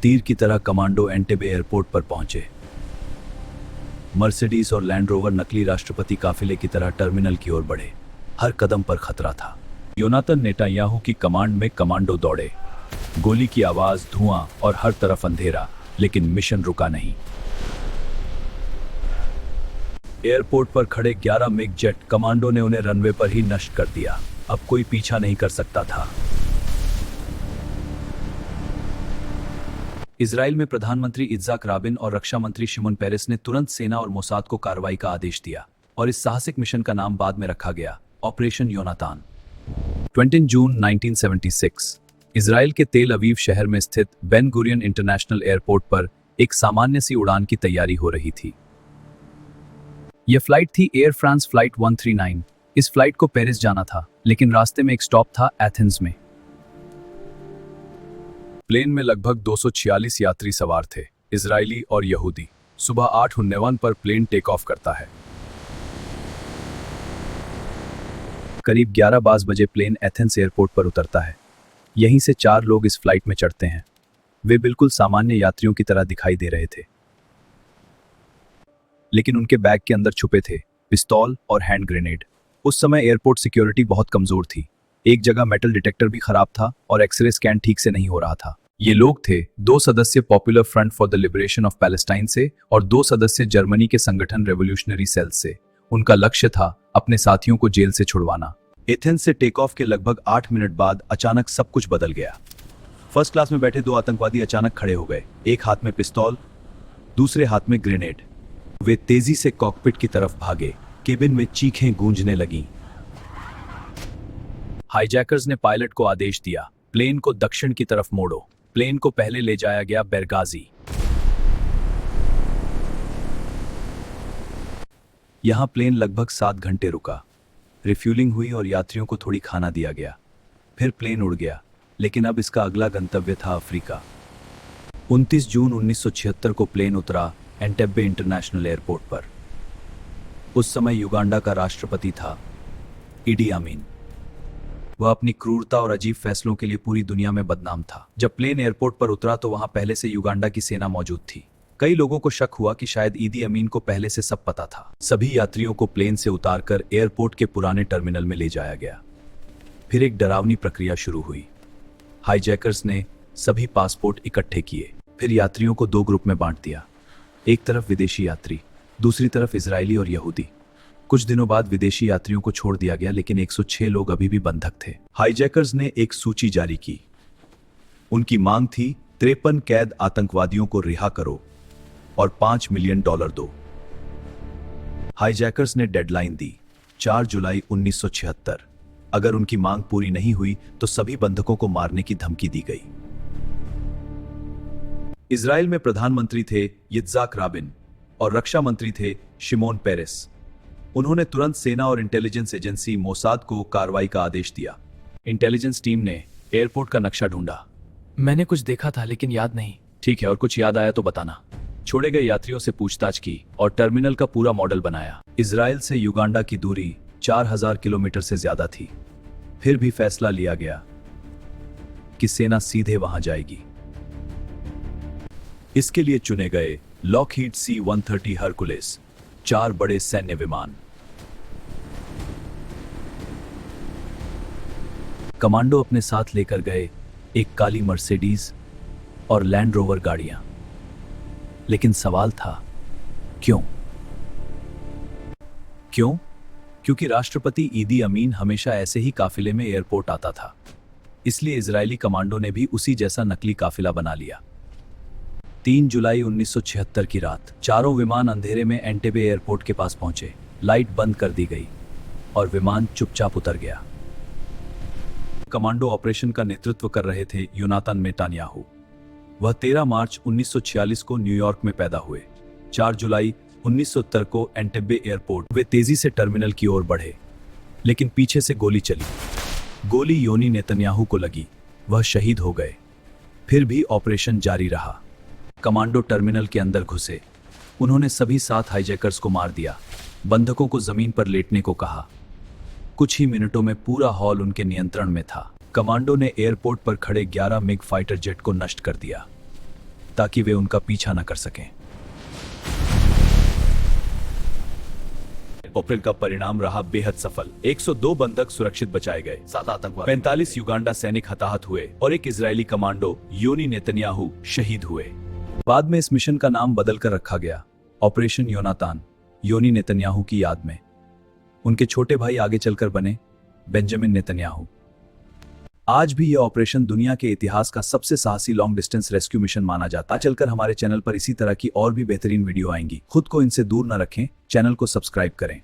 तीर की तरह कमांडो एंटेबे एयरपोर्ट पर पहुंचे। मर्सिडीज और लैंड रोवर नकली राष्ट्रपति काफिले की तरह टर्मिनल की ओर बढ़े। हर कदम पर खतरा था। योनातान नेतान्याहू की कमांड में कमांडो दौड़े। गोली की आवाज, धुआं और हर तरफ अंधेरा, लेकिन मिशन रुका नहीं। एयरपोर्ट पर खड़े 11 मिग जेट कमांडो ने उन्हें रनवे पर ही नष्ट कर दिया। अब कोई पीछा नहीं कर सकता था। इजराइल में प्रधानमंत्री इत्ज़ाक राबिन और रक्षा मंत्री शिमोन पेरेस ने तुरंत सेना और मोसाद को कार्रवाई का आदेश दिया और इस साहसिक मिशन का नाम बाद में रखा गया, ऑपरेशन योनातान। 20 जून 1976 इजराइल के तेल अवीव शहर में स्थित बेन गुरियन इंटरनेशनल एयरपोर्ट पर एक सामान्य सी उड़ान की तैयारी हो रही थी। यह फ्लाइट थी एयर फ्रांस फ्लाइट 139। इस फ्लाइट को पेरिस जाना था, लेकिन रास्ते में एक स्टॉप था एथेंस में। प्लेन में लगभग 246 यात्री सवार थे, इजरायली और यहूदी। सुबह 8:49 पर प्लेन टेक ऑफ करता है। करीब 11 बजे प्लेन एथेंस एयरपोर्ट पर उतरता है। यहीं से 4 लोग इस फ्लाइट में चढ़ते हैं। वे बिल्कुल सामान्य यात्रियों की तरह दिखाई दे रहे थे, लेकिन उनके बैग के अंदर छुपे थे पिस्तौल और हैंड ग्रेनेड। उस समय एयरपोर्ट सिक्योरिटी बहुत कमजोर थी। एक जगह मेटल डिटेक्टर भी खराब था और एक्सरे स्कैन ठीक से नहीं हो रहा था। ये लोग थे 2 सदस्य popular front for the liberation of Palestine से और 2 सदस्य जर्मनी के संगठन रेवोल्यूशनरी सेल से। उनका लक्ष्य था अपने साथियों को जेल से छुड़वाना। एथेंस से टेक ऑफ के लगभग 8 मिनट बाद अचानक सब कुछ बदल गया। फर्स्ट क्लास में बैठे 2 आतंकवादी अचानक खड़े हो गए, एक हाथ में पिस्तौल, दूसरे हाथ में ग्रेनेड। वे तेजी से कॉकपिट की तरफ भागे। केबिन में चीखें गूंजने लगीं। हाईजैकर्स ने पायलट को आदेश दिया, प्लेन को दक्षिण की तरफ मोड़ो। प्लेन को पहले ले जाया गया बेरगाजी। यहां प्लेन लगभग 7 घंटे रुका। रिफ्यूलिंग हुई और यात्रियों को थोड़ी खाना दिया गया। फिर प्लेन उड़ गया, लेकिन अब इसका अगला गंतव्य था अफ्रीका। 29 जून 1976 को प्लेन उतरा एंटेब्बे इंटरनेशनल एयरपोर्ट पर। उस समय युगांडा का राष्ट्रपति था इडी अमीन। वह अपनी क्रूरता और अजीब फैसलों के लिए पूरी दुनिया में बदनाम था। जब प्लेन एयरपोर्ट पर उतरा तो वहां पहले से युगांडा की सेना मौजूद थी। कई लोगों को शक हुआ कि शायद इदी अमीन को पहले से सब पता था। सभी यात्रियों को प्लेन से उतारकर एयरपोर्ट के पुराने टर्मिनल में ले जाया गया। फिर एक डरावनी प्रक्रिया शुरू हुई। हाईजैकर्स ने सभी पासपोर्ट इकट्ठे किए, फिर यात्रियों को 2 ग्रुप में बांट दिया। एक तरफ विदेशी यात्री, दूसरी तरफ इजरायली और यहूदी। कुछ दिनों बाद विदेशी यात्रियों को छोड़ दिया गया, लेकिन 106 लोग अभी भी बंधक थे। हाईजैकर्स ने एक सूची जारी की। उनकी मांग थी 53 कैद आतंकवादियों को रिहा करो और $5 मिलियन दो। हाईजैकर्स ने डेडलाइन दी 4 जुलाई 1976। अगर उनकी मांग पूरी नहीं हुई तो सभी बंधकों को मारने की धमकी दी गई। इजराइल में प्रधानमंत्री थे इत्ज़ाक राबिन और रक्षा मंत्री थे शिमोन पेरेस। उन्होंने तुरंत सेना और इंटेलिजेंस एजेंसी मोसाद को कार्रवाई का आदेश दिया। इंटेलिजेंस टीम ने एयरपोर्ट का नक्शा ढूंढा। मैंने कुछ देखा था लेकिन याद नहीं। ठीक है, और कुछ याद आया तो बताना। छोड़े गए यात्रियों से पूछताछ की और टर्मिनल का पूरा मॉडल बनाया। इजराइल से युगांडा की दूरी 4000 किलोमीटर से ज्यादा थी। फिर भी फैसला लिया गया कि सेना सीधे वहां जाएगी। इसके लिए चुने गए लॉकहीड C-130 हरकुलेस, 4 बड़े सैन्य विमान। कमांडो अपने साथ लेकर गए एक काली मर्सिडीज और लैंड रोवर गाड़ियां। लेकिन सवाल था, क्यों? क्योंकि राष्ट्रपति इदी अमीन हमेशा ऐसे ही काफिले में एयरपोर्ट आता था। इसलिए इजरायली कमांडो ने भी उसी जैसा नकली काफिला बना लिया। 3 जुलाई 1976 की रात 4 विमान अंधेरे में एंटेबे एयरपोर्ट के पास पहुंचे। लाइट बंद कर दी गई और विमान चुपचाप उतर गया। कमांडो ऑपरेशन का नेतृत्व कर रहे थे योनातान नेतान्याहू। वह 13 मार्च 1946 को न्यूयॉर्क में पैदा हुए। 4 जुलाई 1970 को एंटेब्बे एयरपोर्ट वे तेजी से टर्मिनल की ओर बढ़े, लेकिन पीछे से गोली चली। गोली योनी नेतन्याहू को लगी, वह शहीद हो गए। फिर भी ऑपरेशन जारी रहा। कमांडो टर्मिनल के अंदर घुसे। उन्होंने सभी 7 हाईजैकर्स को मार दिया। बंधकों को जमीन पर लेटने को कहा। कुछ ही मिनटों में पूरा हॉल उनके नियंत्रण में था। कमांडो ने एयरपोर्ट पर खड़े 11 मिग फाइटर जेट को नष्ट कर दिया। ताकि वे उनका पीछा न कर सकें। अप्रैल का परिणाम रहा बेहद सफल। 102 बंधक सुरक्षित बचाए गए, 7 आतंकवादी, 45 युगांडा सैनिक हताहत हुए और एक इजरायली कमांडो योनी नेतन्याहू शहीद हुए। बाद में इस मिशन का नाम बदलकर रखा गया ऑपरेशन योनातान, योनी नेतन्याहू की याद में। उनके छोटे भाई आगे चलकर बने बेंजामिन नेतन्याहू। आज भी यह ऑपरेशन दुनिया के इतिहास का सबसे साहसी लॉन्ग डिस्टेंस रेस्क्यू मिशन माना जाता है। चलकर हमारे चैनल पर इसी तरह की और भी बेहतरीन वीडियो आएंगी। खुद को इनसे दूर न रखें, चैनल को सब्सक्राइब करें।